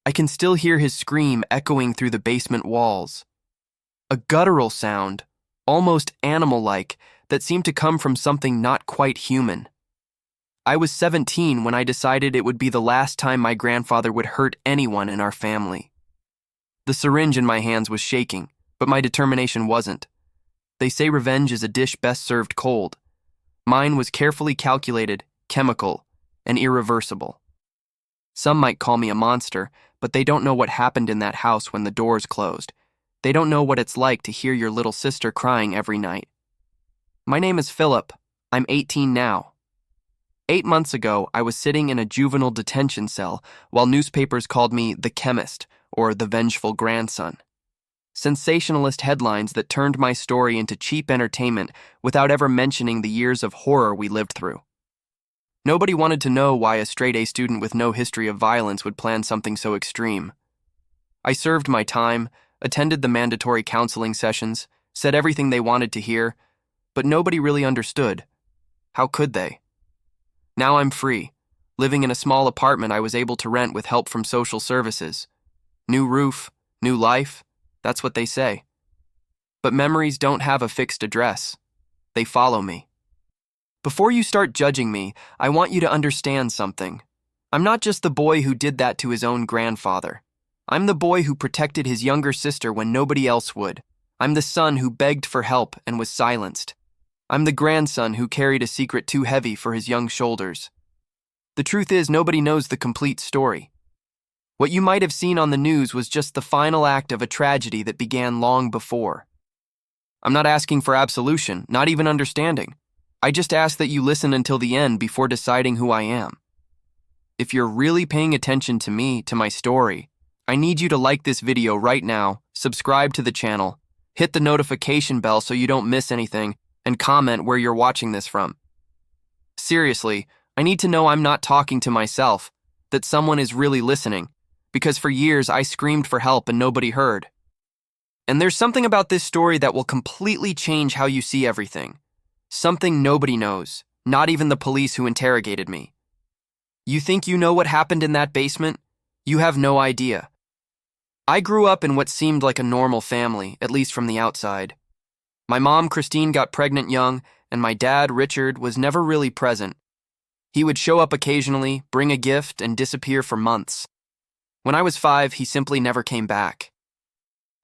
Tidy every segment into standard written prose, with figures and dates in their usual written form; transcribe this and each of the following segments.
I can still hear his scream echoing through the basement walls. A guttural sound, almost animal-like, that seemed to come from something not quite human. I was 17 when I decided it would be the last time my grandfather would hurt anyone in our family. The syringe in my hands was shaking, but my determination wasn't. They say revenge is a dish best served cold. Mine was carefully calculated, chemical, and irreversible. Some might call me a monster, but they don't know what happened in that house when the doors closed. They don't know what it's like to hear your little sister crying every night. My name is Philip. I'm 18 now. 8 months ago, I was sitting in a juvenile detention cell while newspapers called me the chemist or the vengeful grandson. Sensationalist headlines that turned my story into cheap entertainment without ever mentioning the years of horror we lived through. Nobody wanted to know why a straight-A student with no history of violence would plan something so extreme. I served my time, attended the mandatory counseling sessions, said everything they wanted to hear, but nobody really understood. How could they? Now I'm free, living in a small apartment I was able to rent with help from social services. New roof, new life, that's what they say. But memories don't have a fixed address. They follow me. Before you start judging me, I want you to understand something. I'm not just the boy who did that to his own grandfather. I'm the boy who protected his younger sister when nobody else would. I'm the son who begged for help and was silenced. I'm the grandson who carried a secret too heavy for his young shoulders. The truth is, nobody knows the complete story. What you might have seen on the news was just the final act of a tragedy that began long before. I'm not asking for absolution, not even understanding. I just ask that you listen until the end before deciding who I am. If you're really paying attention to me, to my story, I need you to like this video right now, subscribe to the channel, hit the notification bell so you don't miss anything, and comment where you're watching this from. Seriously, I need to know I'm not talking to myself, that someone is really listening, because for years I screamed for help and nobody heard. And there's something about this story that will completely change how you see everything. Something nobody knows, not even the police who interrogated me. You think you know what happened in that basement? You have no idea. I grew up in what seemed like a normal family, at least from the outside. My mom, Christine, got pregnant young, and my dad, Richard, was never really present. He would show up occasionally, bring a gift, and disappear for months. When I was 5, he simply never came back.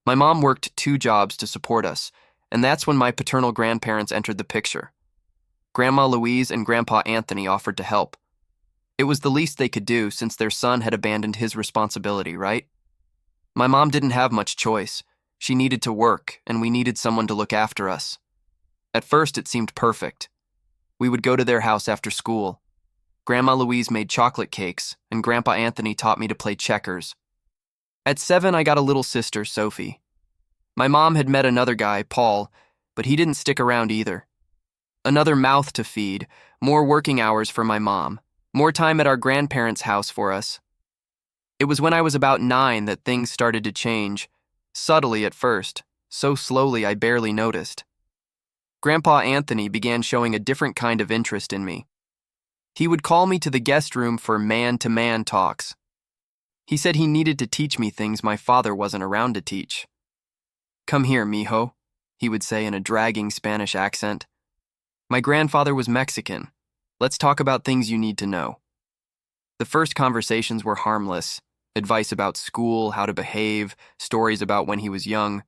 My mom worked 2 jobs to support us, and that's when my paternal grandparents entered the picture. Grandma Louise and Grandpa Anthony offered to help. It was the least they could do since their son had abandoned his responsibility, right? My mom didn't have much choice. She needed to work, and we needed someone to look after us. At first, it seemed perfect. We would go to their house after school. Grandma Louise made chocolate cakes, and Grandpa Anthony taught me to play checkers. At 7, I got a little sister, Sophie. My mom had met another guy, Paul, but he didn't stick around either. Another mouth to feed, more working hours for my mom, more time at our grandparents' house for us. It was when I was about 9 that things started to change. Subtly at first, so slowly I barely noticed. Grandpa Anthony began showing a different kind of interest in me. He would call me to the guest room for man-to-man talks. He said he needed to teach me things my father wasn't around to teach. "Come here, mijo," he would say in a dragging Spanish accent. My grandfather was Mexican. Let's talk about things you need to know. The first conversations were harmless. Advice about school, how to behave, stories about when he was young.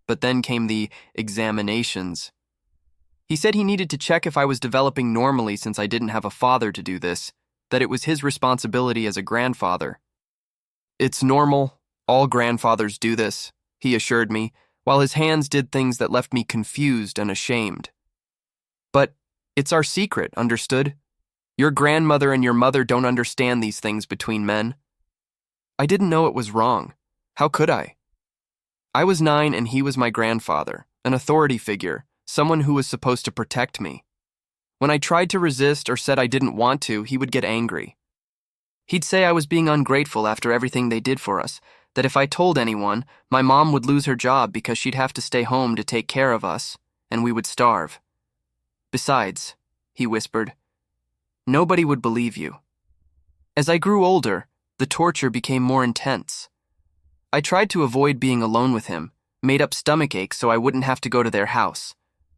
But then came the examinations. He said he needed to check if I was developing normally since I didn't have a father to do this, that it was his responsibility as a grandfather. "It's normal. All grandfathers do this," he assured me, while his hands did things that left me confused and ashamed. "But it's our secret, understood? Your grandmother and your mother don't understand these things between men." I didn't know it was wrong. How could I? I was 9 and he was my grandfather, an authority figure, someone who was supposed to protect me. When I tried to resist or said I didn't want to, he would get angry. He'd say I was being ungrateful after everything they did for us, that if I told anyone, my mom would lose her job because she'd have to stay home to take care of us, and we would starve. "Besides," he whispered, "nobody would believe you." As I grew older, The torture became more intense. I tried to avoid being alone with him, made up stomach aches so I wouldn't have to go to their house.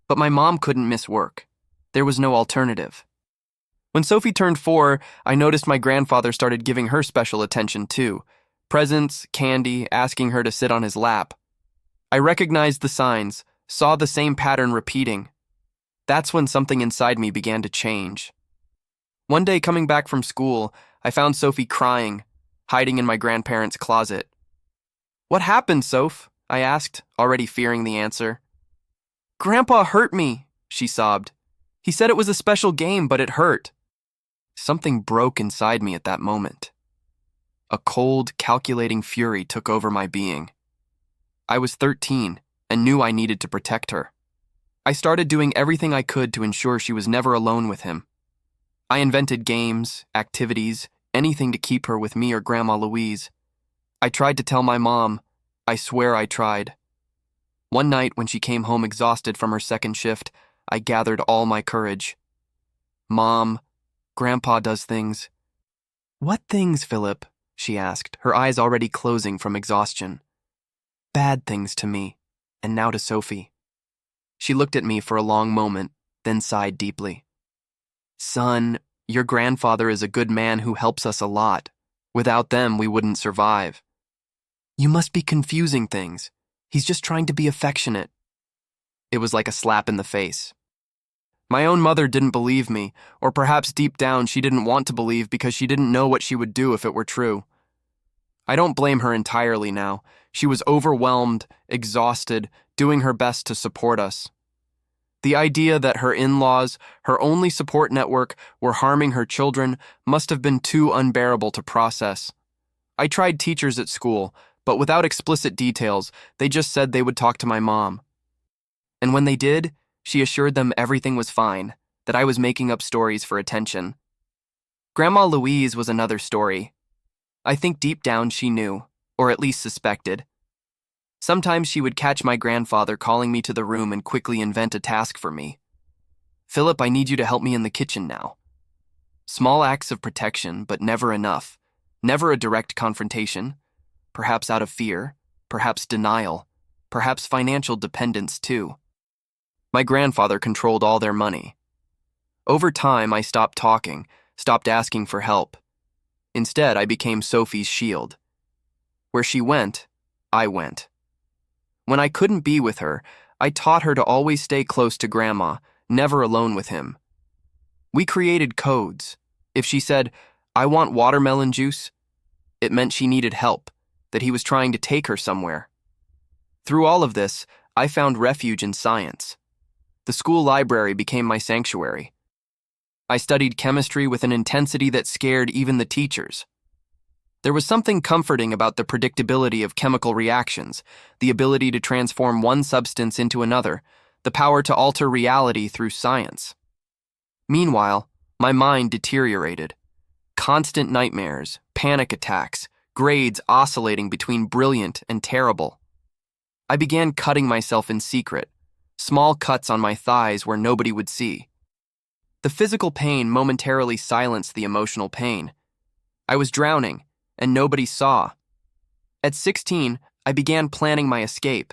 But my mom couldn't miss work. There was no alternative. When Sophie turned 4, I noticed my grandfather started giving her special attention too. Presents, candy, asking her to sit on his lap. I recognized the signs, saw the same pattern repeating. That's when something inside me began to change. One day coming back from school, I found Sophie crying, hiding in my grandparents' closet. "What happened, Soph?" I asked, already fearing the answer. "Grandpa hurt me," she sobbed. "He said it was a special game, but it hurt." Something broke inside me at that moment. A cold, calculating fury took over my being. I was 13 and knew I needed to protect her. I started doing everything I could to ensure she was never alone with him. I invented games, activities, anything to keep her with me or Grandma Louise. I tried to tell my mom. I swear I tried. One night when she came home exhausted from her second shift, I gathered all my courage. "Mom, Grandpa does things." "What things, Philip?" she asked, her eyes already closing from exhaustion. "Bad things to me, and now to Sophie." She looked at me for a long moment, then sighed deeply. "Son, your grandfather is a good man who helps us a lot. Without them, we wouldn't survive." "You must be confusing things. He's just trying to be affectionate." It was like a slap in the face. My own mother didn't believe me, or perhaps deep down she didn't want to believe because she didn't know what she would do if it were true. I don't blame her entirely now. She was overwhelmed, exhausted, doing her best to support us. The idea that her in-laws, her only support network, were harming her children must have been too unbearable to process. I tried teachers at school, but without explicit details, they just said they would talk to my mom. And when they did, she assured them everything was fine, that I was making up stories for attention. Grandma Louise was another story. I think deep down she knew, or at least suspected. Sometimes she would catch my grandfather calling me to the room and quickly invent a task for me. "Philip, I need you to help me in the kitchen now." Small acts of protection, but never enough. Never a direct confrontation. Perhaps out of fear, perhaps denial, perhaps financial dependence too. My grandfather controlled all their money. Over time, I stopped talking, stopped asking for help. Instead, I became Sophie's shield. Where she went, I went. When I couldn't be with her, I taught her to always stay close to Grandma, never alone with him. We created codes. If she said, "I want watermelon juice," it meant she needed help, that he was trying to take her somewhere. Through all of this, I found refuge in science. The school library became my sanctuary. I studied chemistry with an intensity that scared even the teachers. There was something comforting about the predictability of chemical reactions, the ability to transform one substance into another, the power to alter reality through science. Meanwhile, my mind deteriorated. Constant nightmares, panic attacks, grades oscillating between brilliant and terrible. I began cutting myself in secret, small cuts on my thighs where nobody would see. The physical pain momentarily silenced the emotional pain. I was drowning, and nobody saw. At 16, I began planning my escape.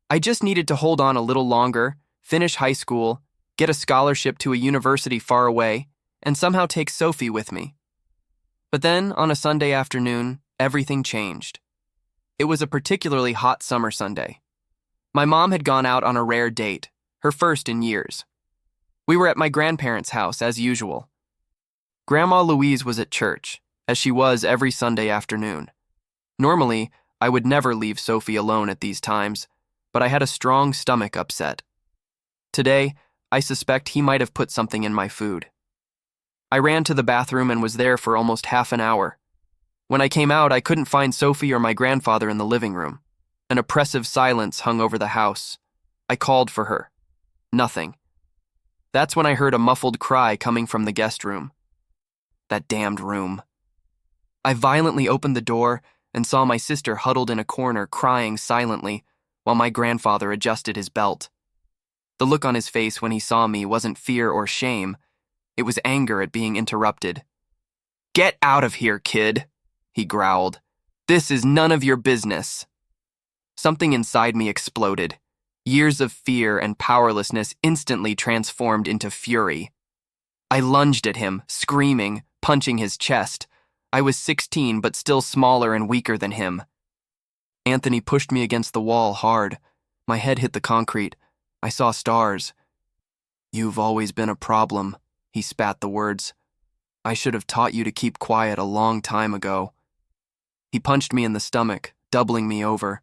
I just needed to hold on a little longer, finish high school, get a scholarship to a university far away, and somehow take Sophie with me. But then, on a Sunday afternoon, everything changed. It was a particularly hot summer Sunday. My mom had gone out on a rare date, her first in years. We were at my grandparents' house, as usual. Grandma Louise was at church, as she was every Sunday afternoon. Normally, I would never leave Sophie alone at these times, but I had a strong stomach upset. Today, I suspect he might have put something in my food. I ran to the bathroom and was there for almost half an hour. When I came out, I couldn't find Sophie or my grandfather in the living room. An oppressive silence hung over the house. I called for her. Nothing. That's when I heard a muffled cry coming from the guest room. That damned room. I violently opened the door and saw my sister huddled in a corner crying silently while my grandfather adjusted his belt. The look on his face when he saw me wasn't fear or shame. It was anger at being interrupted. "Get out of here, kid," he growled. "This is none of your business." Something inside me exploded. Years of fear and powerlessness instantly transformed into fury. I lunged at him, screaming, punching his chest. I was 16, but still smaller and weaker than him. Anthony pushed me against the wall hard. My head hit the concrete. I saw stars. "You've always been a problem," he spat the words. "I should have taught you to keep quiet a long time ago." He punched me in the stomach, doubling me over.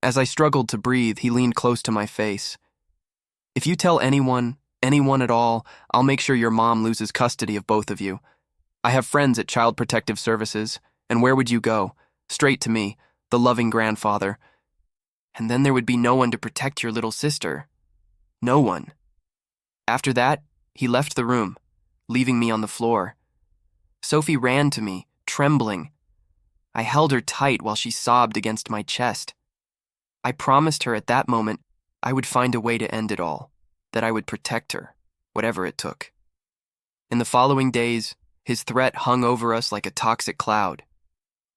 As I struggled to breathe, he leaned close to my face. "If you tell anyone at all, I'll make sure your mom loses custody of both of you. I have friends at Child Protective Services, and where would you go? Straight to me, the loving grandfather. And then there would be no one to protect your little sister. No one." After that, he left the room, leaving me on the floor. Sophie ran to me, trembling. I held her tight while she sobbed against my chest. I promised her at that moment I would find a way to end it all, that I would protect her, whatever it took. In the following days, his threat hung over us like a toxic cloud.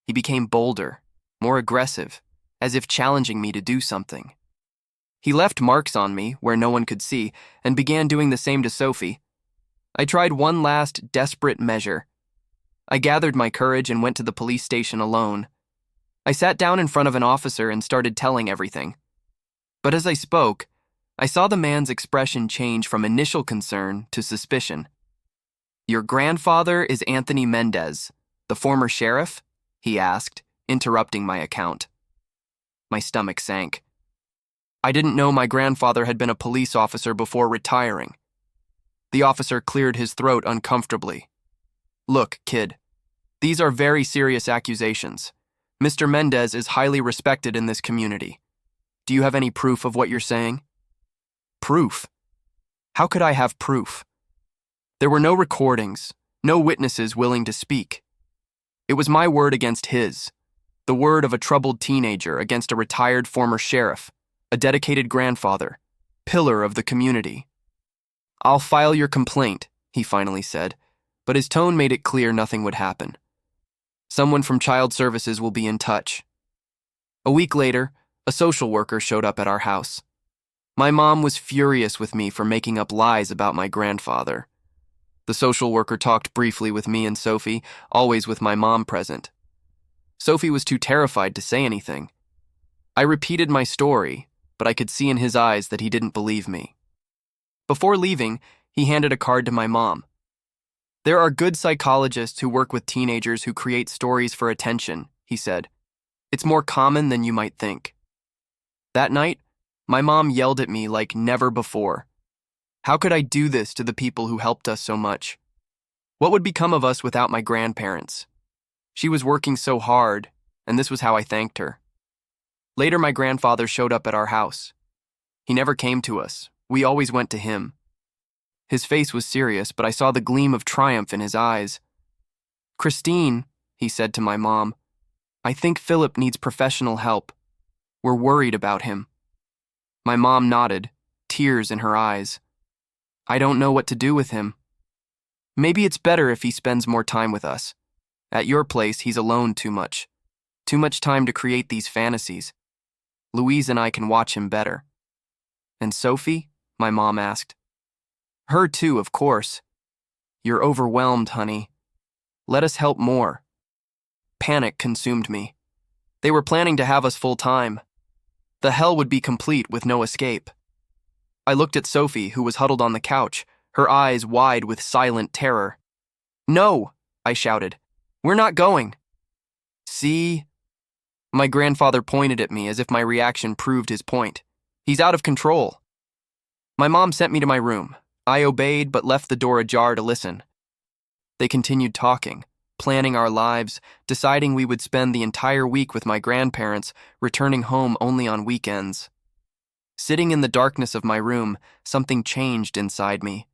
He became bolder, more aggressive, as if challenging me to do something. He left marks on me where no one could see and began doing the same to Sophie. I tried one last desperate measure. I gathered my courage and went to the police station alone. I sat down in front of an officer and started telling everything. But as I spoke, I saw the man's expression change from initial concern to suspicion. "Your grandfather is Anthony Mendez, the former sheriff?" he asked, interrupting my account. My stomach sank. I didn't know my grandfather had been a police officer before retiring. The officer cleared his throat uncomfortably. "Look, kid, these are very serious accusations. Mr. Mendez is highly respected in this community. Do you have any proof of what you're saying?" "Proof? How could I have proof? There were no recordings, no witnesses willing to speak. It was my word against his, the word of a troubled teenager against a retired former sheriff, a dedicated grandfather, pillar of the community." "I'll file your complaint," he finally said, but his tone made it clear nothing would happen. "Someone from Child Services will be in touch." A week later, a social worker showed up at our house. My mom was furious with me for making up lies about my grandfather. The social worker talked briefly with me and Sophie, always with my mom present. Sophie was too terrified to say anything. I repeated my story, but I could see in his eyes that he didn't believe me. Before leaving, he handed a card to my mom. "There are good psychologists who work with teenagers who create stories for attention," he said. "It's more common than you might think." That night, my mom yelled at me like never before. How could I do this to the people who helped us so much? What would become of us without my grandparents? She was working so hard, and this was how I thanked her. Later, my grandfather showed up at our house. He never came to us. We always went to him. His face was serious, but I saw the gleam of triumph in his eyes. "Christine," he said to my mom, "I think Philip needs professional help. We're worried about him." My mom nodded, tears in her eyes. "I don't know what to do with him. Maybe it's better if he spends more time with us. At your place, he's alone too much. Too much time to create these fantasies. Louise and I can watch him better." "And Sophie?" my mom asked. "Her too, of course. You're overwhelmed, honey. Let us help more." Panic consumed me. They were planning to have us full-time. The hell would be complete with no escape. I looked at Sophie, who was huddled on the couch, her eyes wide with silent terror. "No!" I shouted. "We're not going." "See?" My grandfather pointed at me as if my reaction proved his point. "He's out of control." My mom sent me to my room. I obeyed but left the door ajar to listen. They continued talking, planning our lives, deciding we would spend the entire week with my grandparents, returning home only on weekends. Sitting in the darkness of my room, something changed inside me.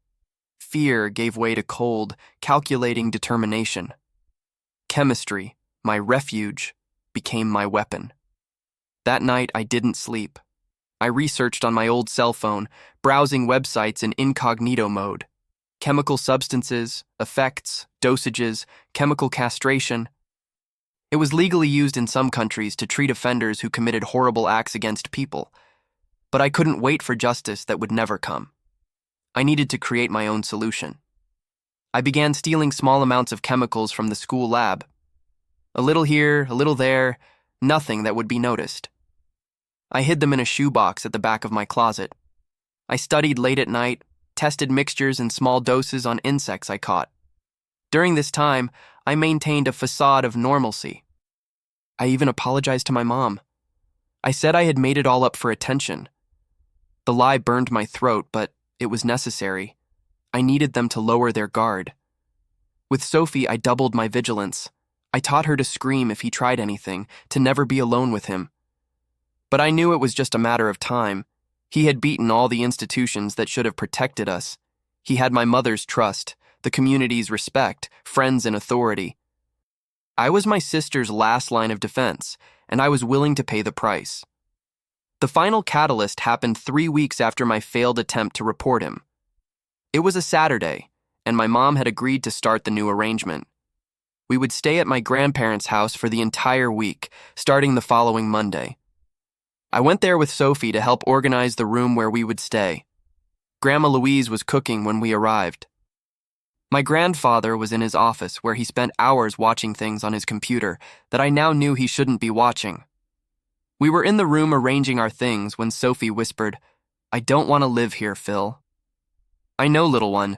Fear gave way to cold, calculating determination. Chemistry, my refuge, became my weapon. That night, I didn't sleep. I researched on my old cell phone, browsing websites in incognito mode. Chemical substances, effects, dosages, chemical castration. It was legally used in some countries to treat offenders who committed horrible acts against people, but I couldn't wait for justice that would never come. I needed to create my own solution. I began stealing small amounts of chemicals from the school lab. A little here, a little there, nothing that would be noticed. I hid them in a shoebox at the back of my closet. I studied late at night, tested mixtures in small doses on insects I caught. During this time, I maintained a facade of normalcy. I even apologized to my mom. I said I had made it all up for attention. The lie burned my throat, but it was necessary. I needed them to lower their guard. With Sophie, I doubled my vigilance. I taught her to scream if he tried anything, to never be alone with him. But I knew it was just a matter of time. He had beaten all the institutions that should have protected us. He had my mother's trust, the community's respect, friends in authority. I was my sister's last line of defense, and I was willing to pay the price. The final catalyst happened 3 weeks after my failed attempt to report him. It was a Saturday, and my mom had agreed to start the new arrangement. We would stay at my grandparents' house for the entire week, starting the following Monday. I went there with Sophie to help organize the room where we would stay. Grandma Louise was cooking when we arrived. My grandfather was in his office where he spent hours watching things on his computer that I now knew he shouldn't be watching. We were in the room arranging our things when Sophie whispered, "I don't want to live here, Phil." "I know, little one,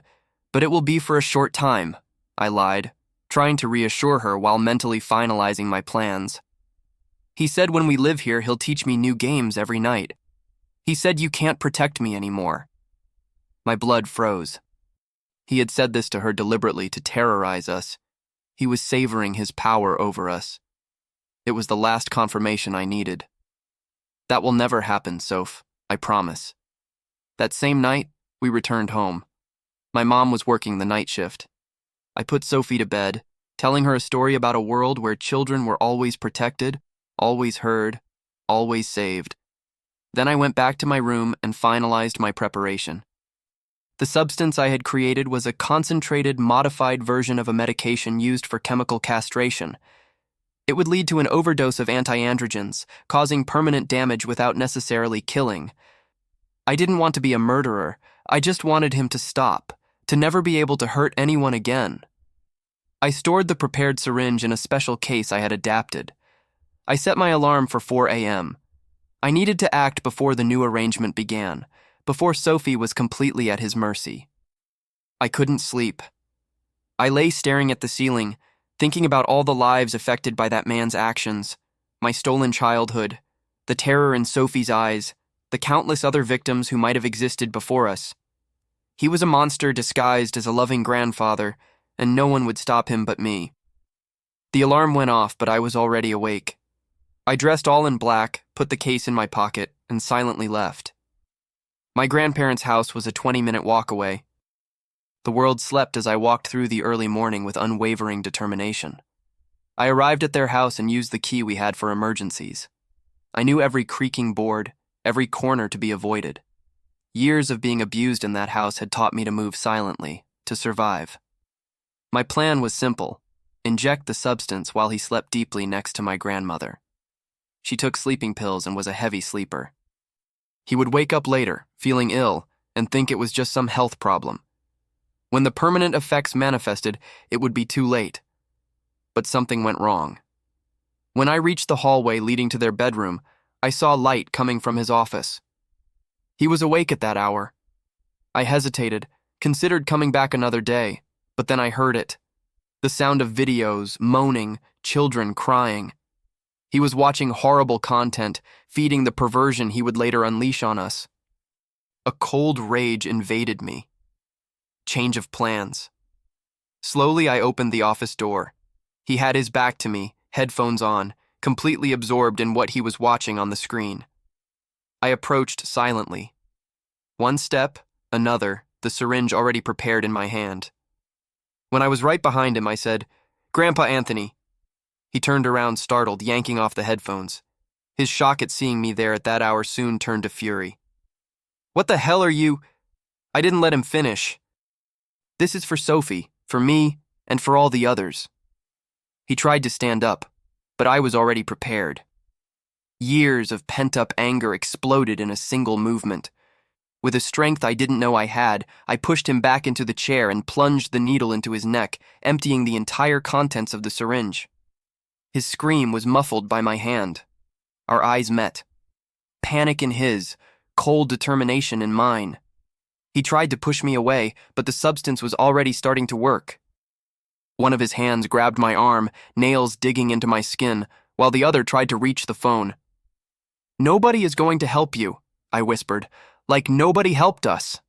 but it will be for a short time," I lied, trying to reassure her while mentally finalizing my plans. "He said when we live here, he'll teach me new games every night. He said you can't protect me anymore." My blood froze. He had said this to her deliberately to terrorize us. He was savoring his power over us. It was the last confirmation I needed. "That will never happen, Soph, I promise." That same night, we returned home. My mom was working the night shift. I put Sophie to bed, telling her a story about a world where children were always protected, always heard, always saved. Then I went back to my room and finalized my preparation. The substance I had created was a concentrated, modified version of a medication used for chemical castration. It would lead to an overdose of anti-androgens, causing permanent damage without necessarily killing. I didn't want to be a murderer. I just wanted him to stop, to never be able to hurt anyone again. I stored the prepared syringe in a special case I had adapted. I set my alarm for 4 a.m. I needed to act before the new arrangement began, before Sophie was completely at his mercy. I couldn't sleep. I lay staring at the ceiling, thinking about all the lives affected by that man's actions, my stolen childhood, the terror in Sophie's eyes, the countless other victims who might have existed before us. He was a monster disguised as a loving grandfather, and no one would stop him but me. The alarm went off, but I was already awake. I dressed all in black, put the case in my pocket, and silently left. My grandparents' house was a 20-minute walk away. The world slept as I walked through the early morning with unwavering determination. I arrived at their house and used the key we had for emergencies. I knew every creaking board, every corner to be avoided. Years of being abused in that house had taught me to move silently, to survive. My plan was simple: inject the substance while he slept deeply next to my grandmother. She took sleeping pills and was a heavy sleeper. He would wake up later, feeling ill, and think it was just some health problem. When the permanent effects manifested, it would be too late. But something went wrong. When I reached the hallway leading to their bedroom, I saw light coming from his office. He was awake at that hour. I hesitated, considered coming back another day, but then I heard it. The sound of videos, moaning, children crying. He was watching horrible content, feeding the perversion he would later unleash on us. A cold rage invaded me. Change of plans. Slowly, I opened the office door. He had his back to me, headphones on, completely absorbed in what he was watching on the screen. I approached silently. One step, another, the syringe already prepared in my hand. When I was right behind him, I said, "Grandpa Anthony." He turned around, startled, yanking off the headphones. His shock at seeing me there at that hour soon turned to fury. "What the hell are you—" I didn't let him finish. "This is for Sophie, for me, and for all the others." He tried to stand up. but I was already prepared. Years of pent-up anger exploded in a single movement. With a strength I didn't know I had, I pushed him back into the chair and plunged the needle into his neck, emptying the entire contents of the syringe. His scream was muffled by my hand. Our eyes met. Panic in his, cold determination in mine. He tried to push me away, but the substance was already starting to work. One of his hands grabbed my arm, nails digging into my skin, while the other tried to reach the phone. "Nobody is going to help you," I whispered, like nobody helped us.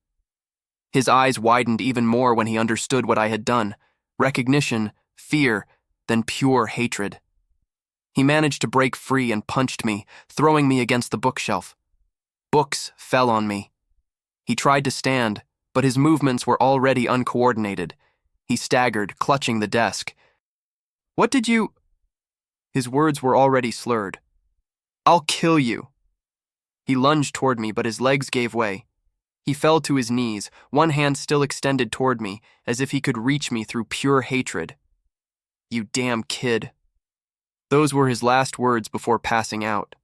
His eyes widened even more when he understood what I had done. Recognition, fear, then pure hatred. He managed to break free and punched me, throwing me against the bookshelf. Books fell on me. He tried to stand, but his movements were already uncoordinated. He staggered, clutching the desk. "What did you—" His words were already slurred. "I'll kill you." He lunged toward me, but his legs gave way. He fell to his knees, one hand still extended toward me, as if he could reach me through pure hatred. "You damn kid." Those were his last words before passing out.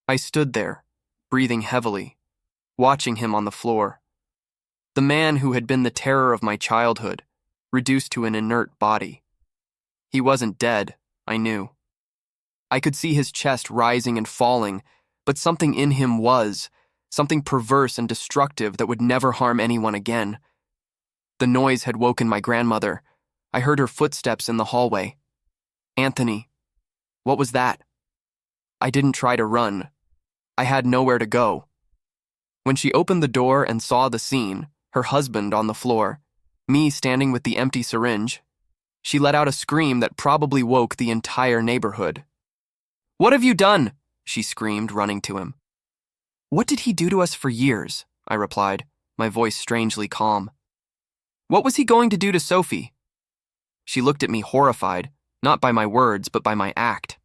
I stood there, breathing heavily, watching him on the floor. The man who had been the terror of my childhood, reduced to an inert body. He wasn't dead, I knew. I could see his chest rising and falling, but something in him was, something perverse and destructive that would never harm anyone again. The noise had woken my grandmother. I heard her footsteps in the hallway. "Anthony, what was that?" I didn't try to run. I had nowhere to go. When she opened the door and saw the scene, her husband on the floor, me standing with the empty syringe, she let out a scream that probably woke the entire neighborhood. "What have you done?" she screamed, running to him. "What did he do to us for years?" I replied, my voice strangely calm. "What was he going to do to Sophie?" She looked at me horrified, not by my words, but by my act.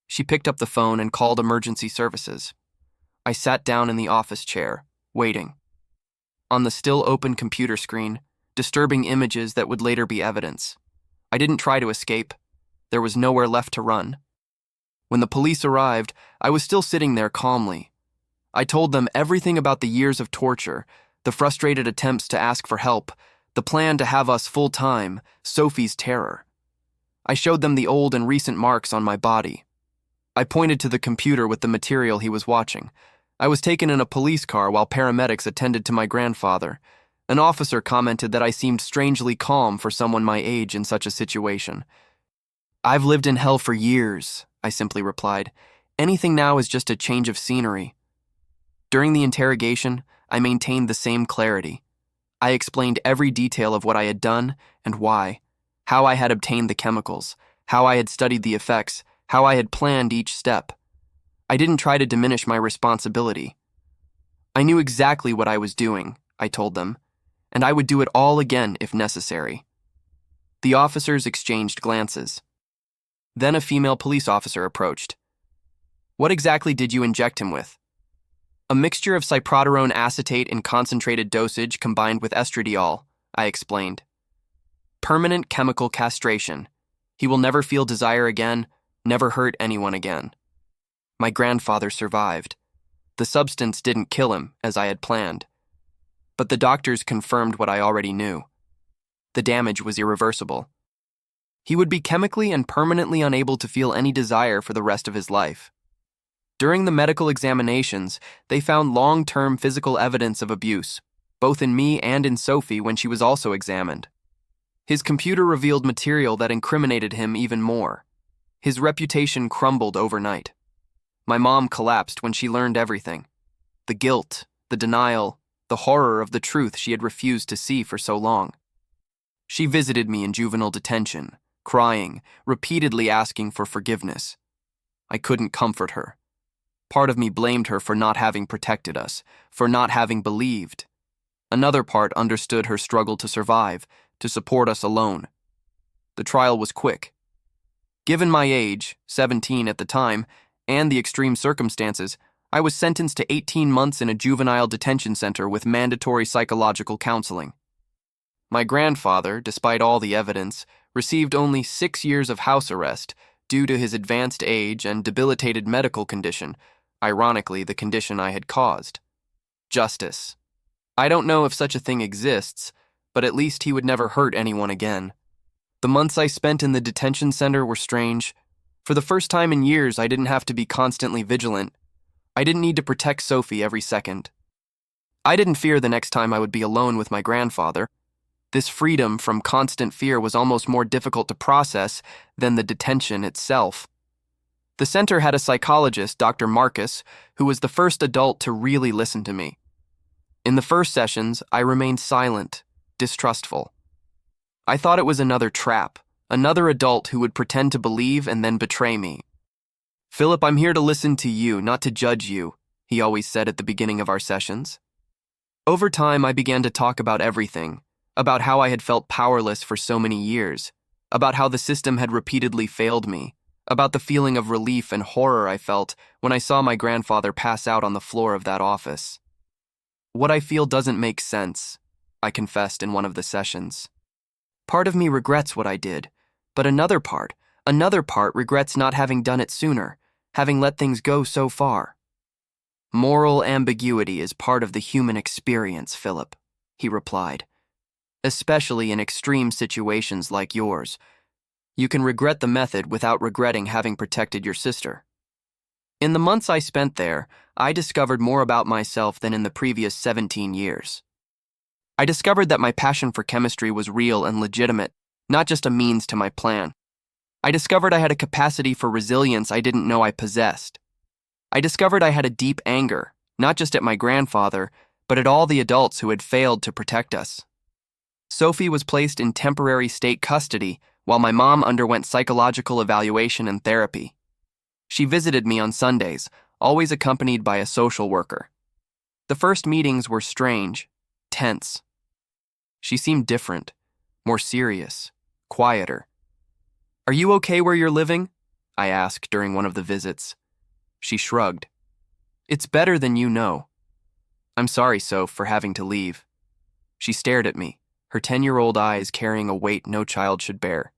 She picked up the phone and called emergency services. I sat down in the office chair, waiting. On the still open computer screen, disturbing images that would later be evidence. I didn't try to escape. There was nowhere left to run. When the police arrived, I was still sitting there calmly. I told them everything about the years of torture, the frustrated attempts to ask for help, the plan to have us full-time, Sophie's terror. I showed them the old and recent marks on my body. I pointed to the computer with the material he was watching. I was taken in a police car while paramedics attended to my grandfather. An officer commented that I seemed strangely calm for someone my age in such a situation. "I've lived in hell for years," I simply replied. "Anything now is just a change of scenery." During the interrogation, I maintained the same clarity. I explained every detail of what I had done and why, how I had obtained the chemicals, how I had studied the effects, how I had planned each step. I didn't try to diminish my responsibility. I knew exactly what I was doing, I told them, and I would do it all again if necessary. The officers exchanged glances. Then a female police officer approached. "What exactly did you inject him with?" "A mixture of cyproterone acetate in concentrated dosage combined with estradiol," I explained. "Permanent chemical castration. He will never feel desire again, never hurt anyone again." My grandfather survived. The substance didn't kill him, as I had planned. But the doctors confirmed what I already knew. The damage was irreversible. He would be chemically and permanently unable to feel any desire for the rest of his life. During the medical examinations, they found long-term physical evidence of abuse, both in me and in Sophie when she was also examined. His computer revealed material that incriminated him even more. His reputation crumbled overnight. My mom collapsed when she learned everything. The guilt, the denial, the horror of the truth she had refused to see for so long. She visited me in juvenile detention, crying, repeatedly asking for forgiveness. I couldn't comfort her. Part of me blamed her for not having protected us, for not having believed. Another part understood her struggle to survive, to support us alone. The trial was quick. Given my age, 17 at the time, and the extreme circumstances, I was sentenced to 18 months in a juvenile detention center with mandatory psychological counseling. My grandfather, despite all the evidence, received only 6 years of house arrest due to his advanced age and debilitated medical condition, ironically, the condition I had caused. Justice. I don't know if such a thing exists, but at least he would never hurt anyone again. The months I spent in the detention center were strange. For the first time in years, I didn't have to be constantly vigilant. I didn't need to protect Sophie every second. I didn't fear the next time I would be alone with my grandfather. This freedom from constant fear was almost more difficult to process than the detention itself. The center had a psychologist, Dr. Marcus, who was the first adult to really listen to me. In the first sessions, I remained silent, distrustful. I thought it was another trap, another adult who would pretend to believe and then betray me. "Philip, I'm here to listen to you, not to judge you," he always said at the beginning of our sessions. Over time, I began to talk about everything, about how I had felt powerless for so many years, about how the system had repeatedly failed me, about the feeling of relief and horror I felt when I saw my grandfather pass out on the floor of that office. "What I feel doesn't make sense," I confessed in one of the sessions. "Part of me regrets what I did, but another part regrets not having done it sooner, having let things go so far." "Moral ambiguity is part of the human experience, Philip," he replied. "Especially in extreme situations like yours. You can regret the method without regretting having protected your sister." In the months I spent there, I discovered more about myself than in the previous 17 years. I discovered that my passion for chemistry was real and legitimate, not just a means to my plan. I discovered I had a capacity for resilience I didn't know I possessed. I discovered I had a deep anger, not just at my grandfather, but at all the adults who had failed to protect us. Sophie was placed in temporary state custody while my mom underwent psychological evaluation and therapy. She visited me on Sundays, always accompanied by a social worker. The first meetings were strange, tense. She seemed different, more serious, quieter. "Are you okay where you're living?" I asked during one of the visits. She shrugged. "It's better than you know." "I'm sorry, Soph, for having to leave." She stared at me, her 10-year-old eyes carrying a weight no child should bear.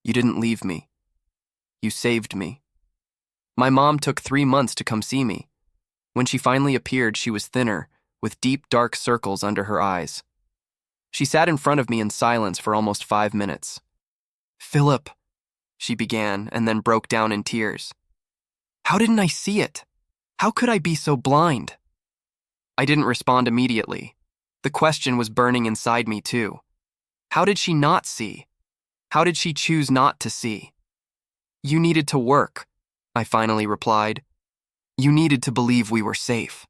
"You didn't leave me. You saved me." My mom took 3 months to come see me. When she finally appeared, she was thinner, with deep, dark circles under her eyes. She sat in front of me in silence for almost 5 minutes. "Philip," she began, and then broke down in tears. "How didn't I see it? How could I be so blind?" I didn't respond immediately. The question was burning inside me too. How did she not see? How did she choose not to see? "You needed to work," I finally replied. "You needed to believe we were safe."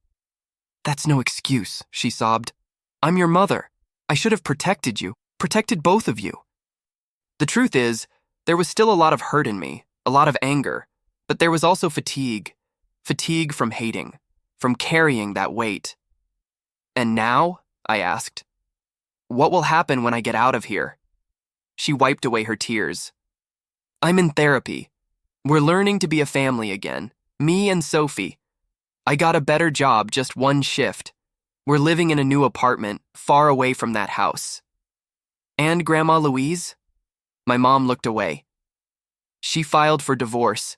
"That's no excuse," she sobbed. "I'm your mother. I should have protected you, protected both of you." The truth is, there was still a lot of hurt in me, a lot of anger, but there was also fatigue. Fatigue from hating, from carrying that weight. "And now?" I asked. "What will happen when I get out of here?" She wiped away her tears. "I'm in therapy. We're learning to be a family again, me and Sophie. I got a better job, just one shift. We're living in a new apartment, far away from that house." "And Grandma Louise?" My mom looked away. "She filed for divorce.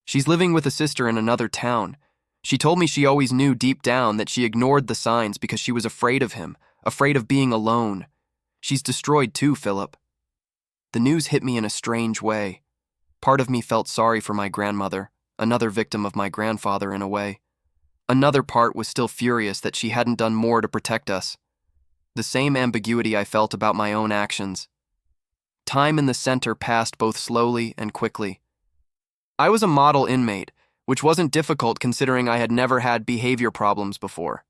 She's living with a sister in another town. She told me she always knew deep down that she ignored the signs because she was afraid of him, afraid of being alone. She's destroyed too, Philip." The news hit me in a strange way. Part of me felt sorry for my grandmother, another victim of my grandfather in a way. Another part was still furious that she hadn't done more to protect us. The same ambiguity I felt about my own actions. Time in the center passed both slowly and quickly. I was a model inmate, which wasn't difficult considering I had never had behavior problems before.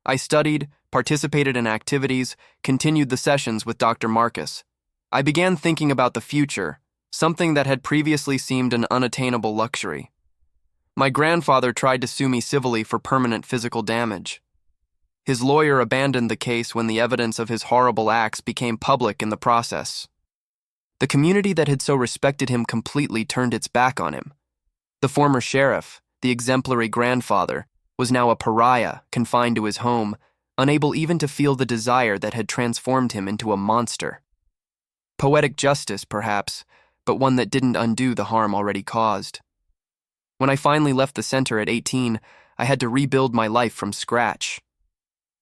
I studied, participated in activities, continued the sessions with Dr. Marcus. I began thinking about the future, something that had previously seemed an unattainable luxury. My grandfather tried to sue me civilly for permanent physical damage. His lawyer abandoned the case when the evidence of his horrible acts became public in the process. The community that had so respected him completely turned its back on him. The former sheriff, the exemplary grandfather, was now a pariah, confined to his home, unable even to feel the desire that had transformed him into a monster. Poetic justice, perhaps, but one that didn't undo the harm already caused. When I finally left the center at 18, I had to rebuild my life from scratch.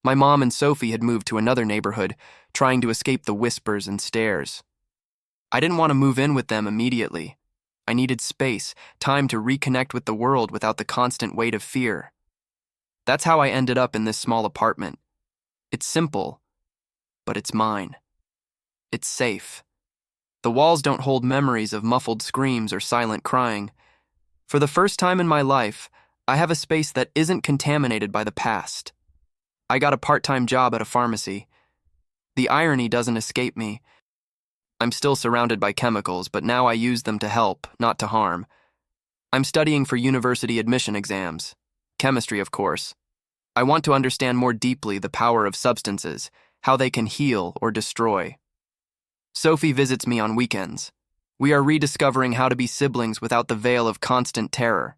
My mom and Sophie had moved to another neighborhood, trying to escape the whispers and stares. I didn't want to move in with them immediately. I needed space, time to reconnect with the world without the constant weight of fear. That's how I ended up in this small apartment. It's simple, but it's mine. It's safe. The walls don't hold memories of muffled screams or silent crying. For the first time in my life, I have a space that isn't contaminated by the past. I got a part-time job at a pharmacy. The irony doesn't escape me. I'm still surrounded by chemicals, but now I use them to help, not to harm. I'm studying for university admission exams. Chemistry, of course. I want to understand more deeply the power of substances, how they can heal or destroy. Sophie visits me on weekends. We are rediscovering how to be siblings without the veil of constant terror.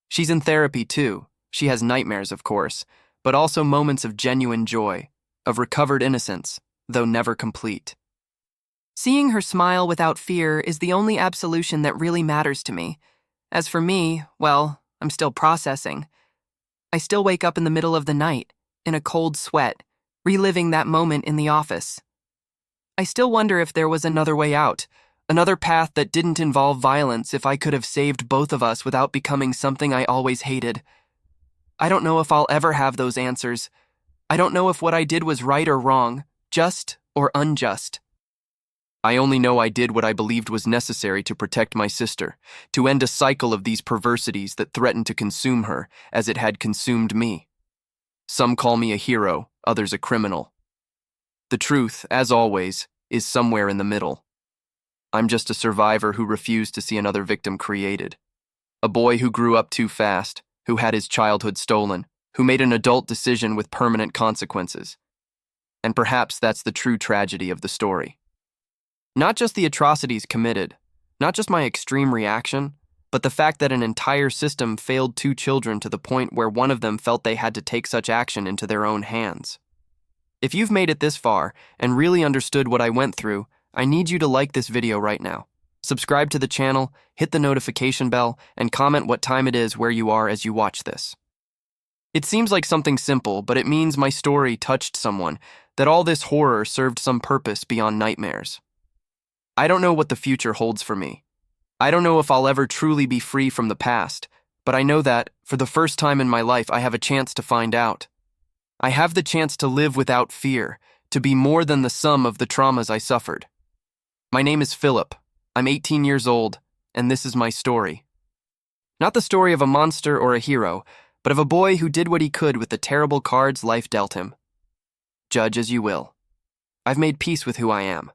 She's in therapy too. She has nightmares, of course, but also moments of genuine joy, of recovered innocence, though never complete. Seeing her smile without fear is the only absolution that really matters to me. As for me, well, I'm still processing. I still wake up in the middle of the night, in a cold sweat, reliving that moment in the office. I still wonder if there was another way out, another path that didn't involve violence, if I could have saved both of us without becoming something I always hated. I don't know if I'll ever have those answers. I don't know if what I did was right or wrong, just or unjust. I only know I did what I believed was necessary to protect my sister, to end a cycle of these perversities that threatened to consume her as it had consumed me. Some call me a hero, others a criminal. The truth, as always, is somewhere in the middle. I'm just a survivor who refused to see another victim created. A boy who grew up too fast, who had his childhood stolen, who made an adult decision with permanent consequences. And perhaps that's the true tragedy of the story. Not just the atrocities committed, not just my extreme reaction, but the fact that an entire system failed two children to the point where one of them felt they had to take such action into their own hands. If you've made it this far and really understood what I went through, I need you to like this video right now. Subscribe to the channel, hit the notification bell, and comment what time it is where you are as you watch this. It seems like something simple, but it means my story touched someone, that all this horror served some purpose beyond nightmares. I don't know what the future holds for me. I don't know if I'll ever truly be free from the past, but I know that, for the first time in my life, I have a chance to find out. I have the chance to live without fear, to be more than the sum of the traumas I suffered. My name is Philip. I'm 18 years old, and this is my story. Not the story of a monster or a hero, but of a boy who did what he could with the terrible cards life dealt him. Judge as you will. I've made peace with who I am.